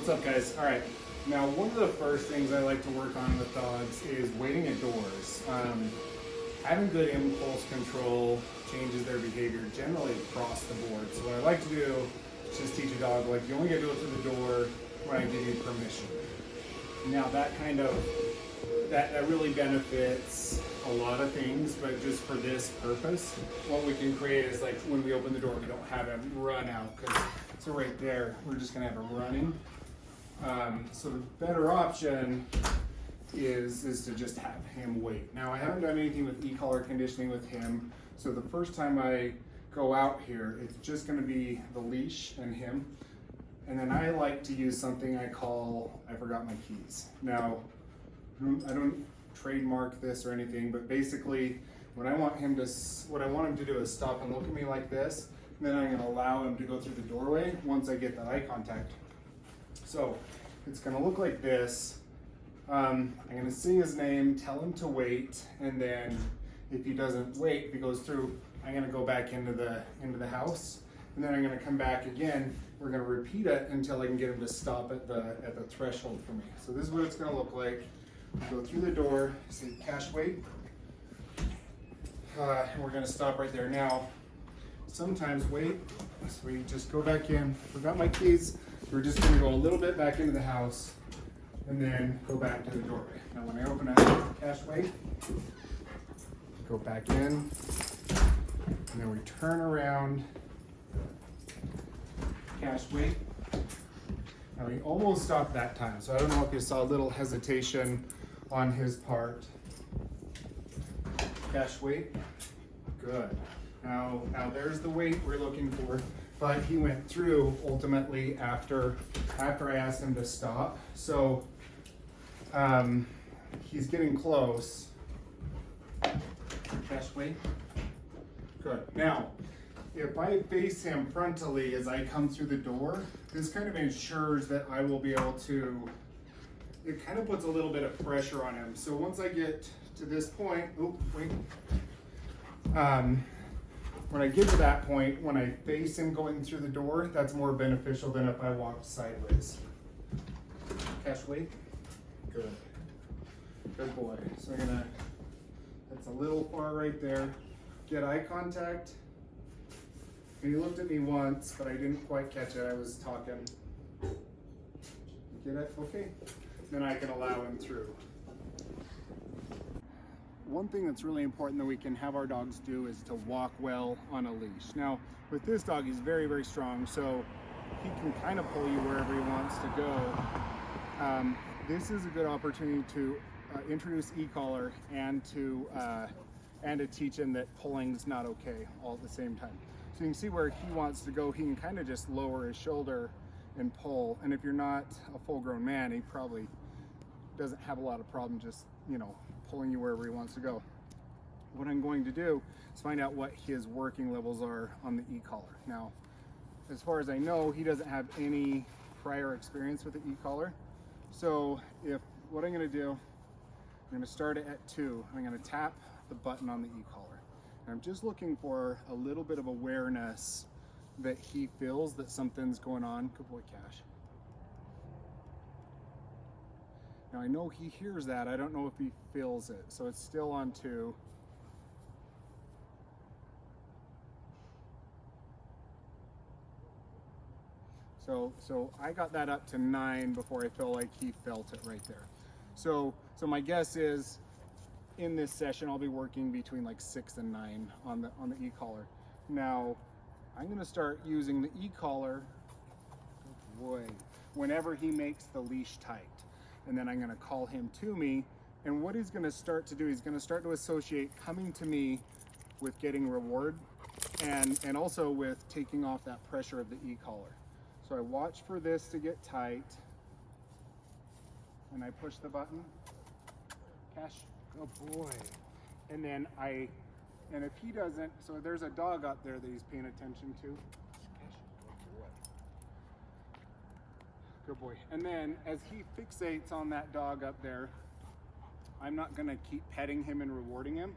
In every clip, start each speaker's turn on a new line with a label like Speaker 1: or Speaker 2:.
Speaker 1: What's up, guys? All right, now one of the first things I like to work on with dogs is waiting at doors. Having good impulse control changes their behavior generally across the board. So what I like to do is just teach a dog, like, you only get to go through the door when I give you permission. Now that really benefits a lot of things, but just for this purpose, what we can create is, like, when we open the door, we don't have him run out, so right there, we're just gonna have him running. So the better option is to just have him wait. Now, I haven't done anything with e-collar conditioning with him, so the first time I go out here, it's just gonna be the leash and him. And then I like to use something I call, I forgot my keys. Now, I don't trademark this or anything, but basically what I want him to do is stop and look at me like this, and then I'm gonna allow him to go through the doorway once I get that eye contact. So it's gonna look like this. I'm gonna sing his name, tell him to wait, and then if he doesn't wait, if he goes through, I'm gonna go back into the house, and then I'm gonna come back again. We're gonna repeat it until I can get him to stop at the threshold for me. So this is what it's gonna look like. Go through the door, say cash wait, and we're gonna stop right there. Now, sometimes wait, so we just go back in. Forgot my keys. We're just gonna go a little bit back into the house and then go back to the doorway. Now when I open up, cash wait, go back in, and then we turn around, cash wait. Now we almost stopped that time, so I don't know if you saw a little hesitation on his part. Cash wait, good. Now there's the wait we're looking for, but he went through ultimately after I asked him to stop. So he's getting close. Cash wait, good. Now, if I face him frontally as I come through the door, this kind of ensures that I will be able to, it kind of puts a little bit of pressure on him. So once I get to this point, when I get to that point, when I face him going through the door, that's more beneficial than if I walked sideways. Cash wait, good. Good boy. So that's a little far right there. Get eye contact. And he looked at me once, but I didn't quite catch it. I was talking. Get it? Okay. Then I can allow him through. One thing that's really important that we can have our dogs do is to walk well on a leash. Now, with this dog, he's very, very strong, so he can kind of pull you wherever he wants to go. This is a good opportunity to introduce e-collar and to teach him that pulling's not okay all at the same time. So you can see where he wants to go, he can kind of just lower his shoulder and pull. And if you're not a full-grown man, he probably doesn't have a lot of problem just, pulling you wherever he wants to go. What I'm going to do is find out what his working levels are on the e-collar. Now, as far as I know, he doesn't have any prior experience with the e-collar. So what I'm gonna do, I'm gonna start it at 2. I'm gonna tap the button on the e-collar. I'm just looking for a little bit of awareness that he feels that something's going on. Good boy, Cash. Now I know he hears that. I don't know if he feels it. So it's still on 2. So I got that up to 9 before I felt like he felt it right there. So my guess is, in this session, I'll be working between like 6 and 9 on the e-collar. Now, I'm gonna start using the e-collar, whenever he makes the leash tight. And then I'm gonna call him to me. And what he's gonna start to do, he's gonna start to associate coming to me with getting reward and also with taking off that pressure of the e-collar. So I watch for this to get tight and I push the button. Cash. Good boy. And then if he doesn't, so there's a dog out there that he's paying attention to. Good boy. And then as he fixates on that dog up there, I'm not gonna keep petting him and rewarding him.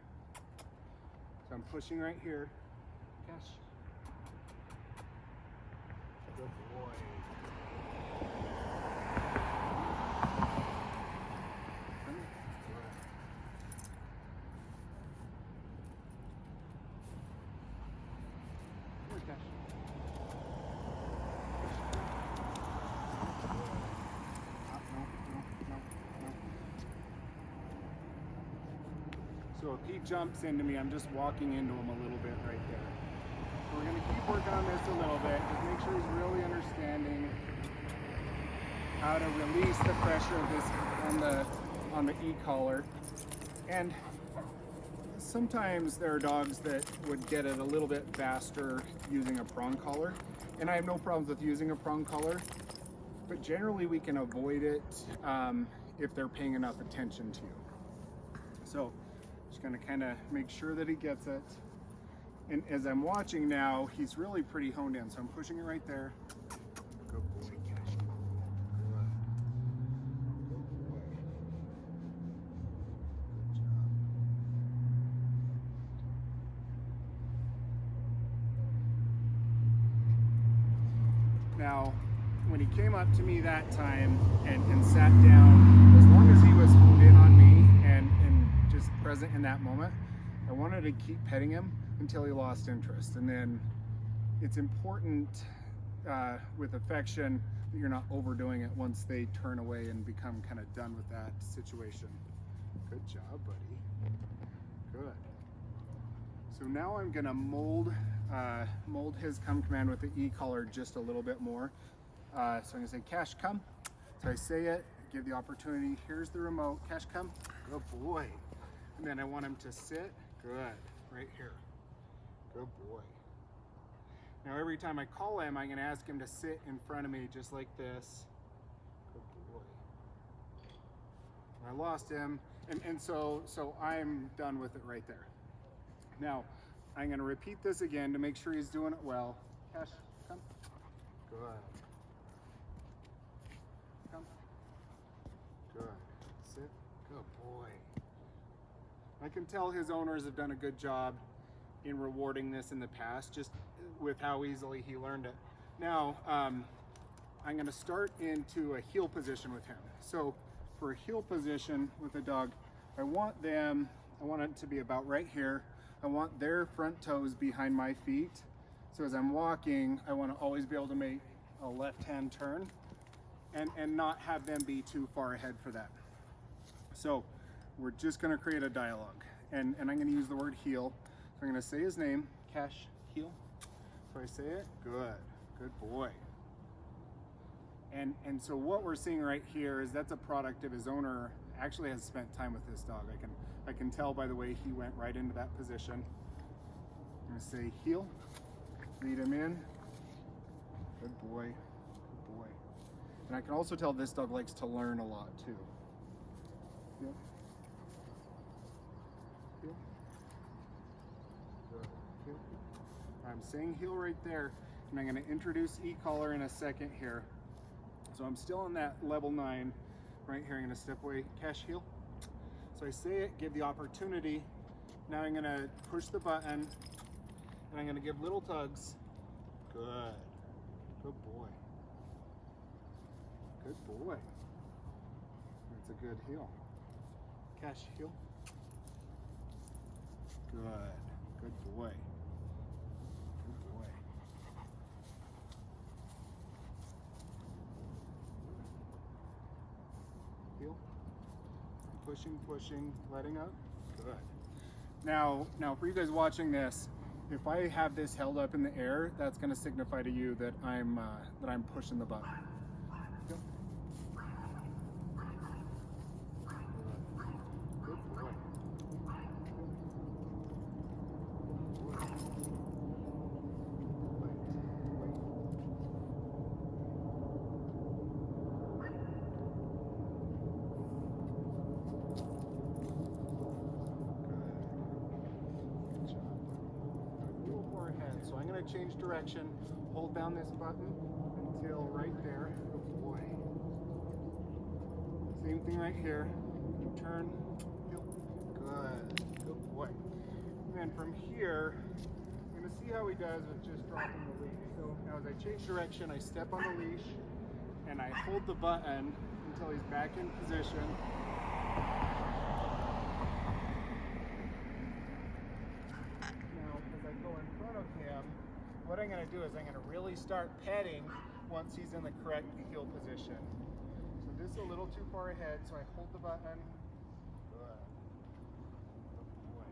Speaker 1: So I'm pushing right here. Cash. Good boy. So if he jumps into me, I'm just walking into him a little bit right there. So we're gonna keep working on this a little bit, just make sure he's really understanding how to release the pressure of this on the e-collar. And sometimes there are dogs that would get it a little bit faster using a prong collar, and I have no problems with using a prong collar, but generally we can avoid it if they're paying enough attention to you. So just gonna kind of make sure that he gets it. And as I'm watching now, he's really pretty honed in, so I'm pushing it right there. Good boy, Cash. Good. Good boy. Good job. Now, when he came up to me that time and sat down, as long as he was honed in on me and just present in that moment, I wanted to keep petting him until he lost interest. And then it's important with affection that you're not overdoing it once they turn away and become kind of done with that situation. Good job, buddy. Good. So now I'm gonna mold his come command with the e-collar just a little bit more. So I'm gonna say, Cash, come. So I say it, give the opportunity. Here's the remote. Cash, come. Good boy. And then I want him to sit. Good. Right here. Good boy. Now every time I call him, I'm gonna ask him to sit in front of me just like this. Good boy. I lost him, and so I'm done with it right there. Now, I'm gonna repeat this again to make sure he's doing it well. Cash, come. Good. Come. Good. Sit. Good boy. I can tell his owners have done a good job in rewarding this in the past, just with how easily he learned it. Now, I'm gonna start into a heel position with him. So for a heel position with a dog, I want it to be about right here. I want their front toes behind my feet. So as I'm walking, I want to always be able to make a left-hand turn and not have them be too far ahead for that. So we're just going to create a dialogue, and I'm going to use the word heel. So I'm going to say his name, Cash, heel. So I say it, good boy. And so what we're seeing right here is that's a product of his owner actually has spent time with this dog. I can tell by the way he went right into that position. I'm gonna say heel, lead him in. Good boy, good boy. And I can also tell this dog likes to learn a lot too. Heel. Heel. Good. Heel. I'm saying heel right there, and I'm gonna introduce e-collar in a second here. So I'm still on that level 9 right here. I'm gonna step away, Cash, heel. So I say it, give the opportunity. Now I'm gonna push the button, and I'm gonna give little tugs. Good, good boy. Good boy. That's a good heel. Cash, heel. Good, good boy. Good boy. Heel. Pushing, letting up. Good. Now for you guys watching this, if I have this held up in the air, that's going to signify to you that I'm pushing the button. Heel. Good boy. So I'm going to change direction, hold down this button until right there. Good boy. Same thing right here. Turn. Good. Good boy. And then from here, I'm going to see how he does with just dropping the leash. So now as I change direction, I step on the leash and I hold the button until he's back in position. What I'm going to do is I'm going to really start petting once he's in the correct heel position. So this is a little too far ahead, so I hold the button. Good. Good boy.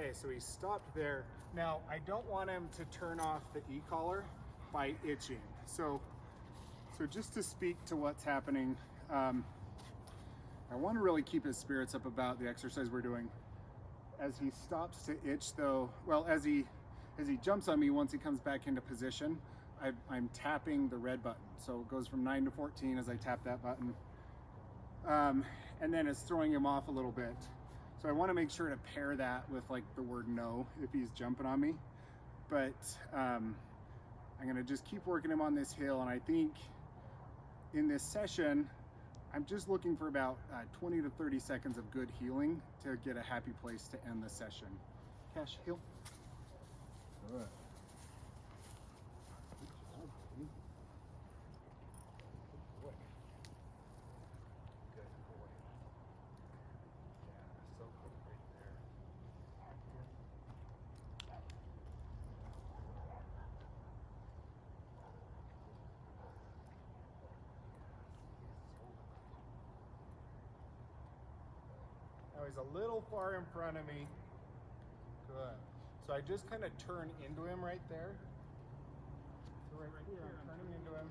Speaker 1: Okay, so he stopped there. Now, I don't want him to turn off the e-collar by itching. So just to speak to what's happening, I want to really keep his spirits up about the exercise we're doing. As he stops to itch though, well, as he jumps on me, once he comes back into position, I'm tapping the red button. So it goes from 9 to 14 as I tap that button. And then it's throwing him off a little bit. So I want to make sure to pair that with like the word no if he's jumping on me. But I'm going to just keep working him on this hill. And I think in this session, I'm just looking for about 20 to 30 seconds of good healing to get a happy place to end the session. Cash, heel. Good. Good job, buddy. Good boy. Good boy. Yeah, so good right there. Now he's a little far in front of me. Good. So I just kind of turn into him right there. So right here, I'm turning into him.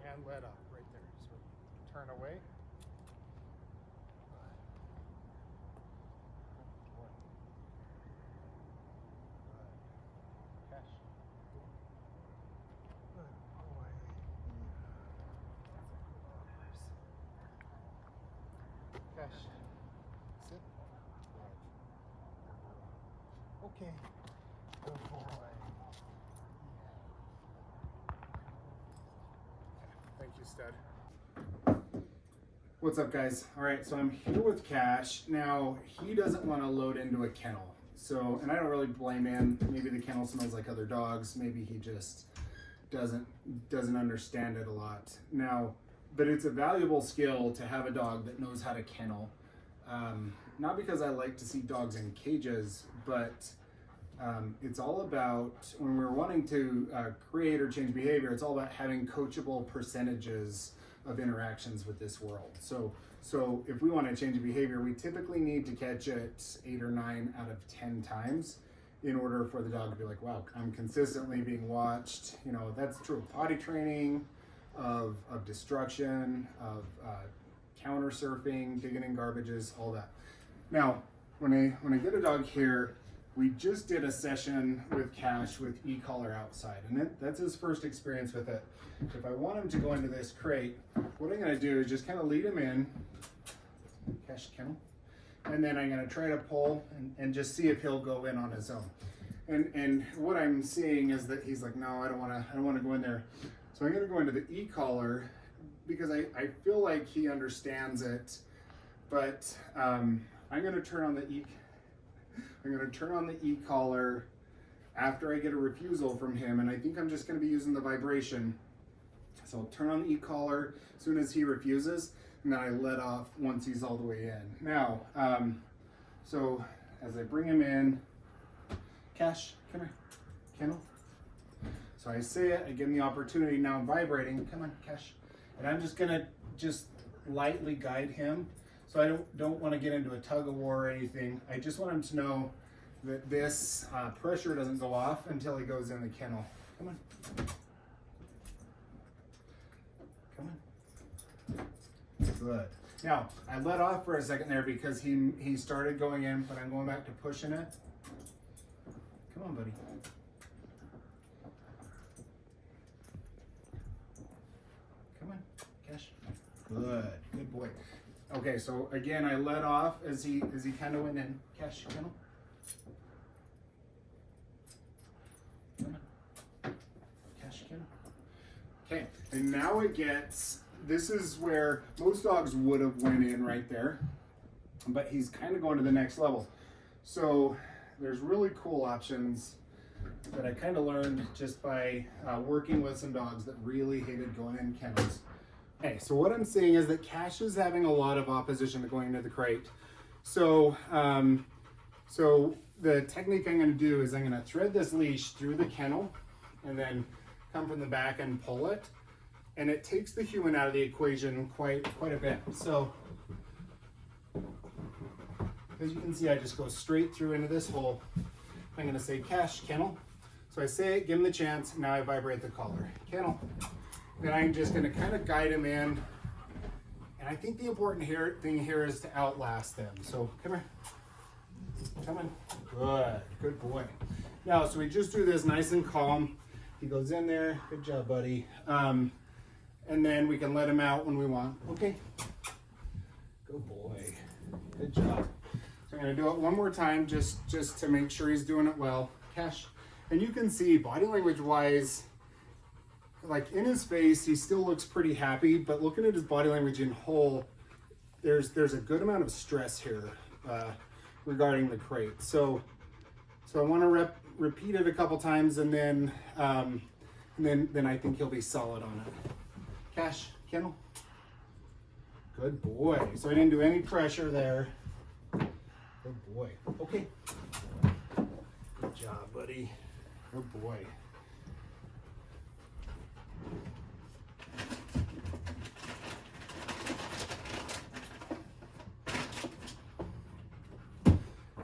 Speaker 1: And let up right there. So turn away. Cash. Good boy. Cash. Sit. Okay. Good boy. Thank you, stud. What's up, guys? All right, so I'm here with Cash. Now, he doesn't want to load into a kennel. So, and I don't really blame him. Maybe the kennel smells like other dogs. Maybe he just doesn't understand it a lot. Now, but it's a valuable skill to have a dog that knows how to kennel. Not because I like to see dogs in cages, but it's all about, when we're wanting to create or change behavior, it's all about having coachable percentages of interactions with this world. So if we want to change a behavior, we typically need to catch it 8 or 9 out of 10 times in order for the dog to be like, wow, I'm consistently being watched. You know, that's true of potty training, of destruction, of counter surfing, digging in garbages, all that. Now, when I get a dog here, we just did a session with Cash with e-collar outside, and that's his first experience with it. If I want him to go into this crate, what I'm going to do is just kind of lead him in, Cash, kennel, and then I'm going to try to pull and just see if he'll go in on his own. And what I'm seeing is that he's like, no, I don't want to go in there. So I'm going to go into the e-collar because I feel like he understands it, but I'm going to turn on the e-collar after I get a refusal from him, and I think I'm just going to be using the vibration. So I'll turn on the e-collar as soon as he refuses, and then I let off once he's all the way in. Now, so as I bring him in, Cash, come here, kennel. So I say it, I give him the opportunity, now I'm vibrating, come on, Cash. And I'm just going to lightly guide him. So I don't want to get into a tug of war or anything. I just want him to know that this pressure doesn't go off until he goes in the kennel. Come on. Come on. Good. Now, I let off for a second there because he started going in, but I'm going back to pushing it. Come on, buddy. Come on, Cash. Good. Good boy. Okay, so again, I let off as he kind of went in. Cash, kennel. Come on. Cash, kennel. Okay, and now it gets, this is where most dogs would have went in right there, but he's kind of going to the next level. So there's really cool options that I kind of learned just by working with some dogs that really hated going in kennels. Okay, so what I'm seeing is that Cash is having a lot of opposition to going into the crate. So, so the technique I'm going to do is I'm going to thread this leash through the kennel and then come from the back and pull it. And it takes the human out of the equation quite a bit. So as you can see, I just go straight through into this hole. I'm gonna say cash, kennel. So I say it, give him the chance, now I vibrate the collar. Kennel. Then I'm just gonna kind of guide him in. And I think the important thing here is to outlast them. So come here. Come on. Good. Good boy. Now, so we just do this nice and calm. He goes in there. Good job, buddy. And then we can let him out when we want. Okay. Good boy. Good job. So I'm going to do it one more time just to make sure he's doing it well. Cash. And you can see body language wise, like in his face, he still looks pretty happy, but looking at his body language in whole, there's a good amount of stress here regarding the crate. So I want to repeat it a couple times, and then I think he'll be solid on it. Cash, kennel. Good boy. So I didn't do any pressure there. Good boy. Okay. Good job, buddy. Good boy.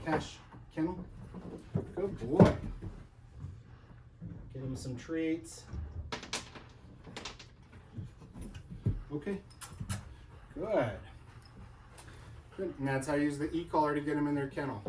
Speaker 1: Cash, kennel. Good boy. Get him some treats. Okay. Good. Good. And that's how I use the e-collar to get him in their kennel.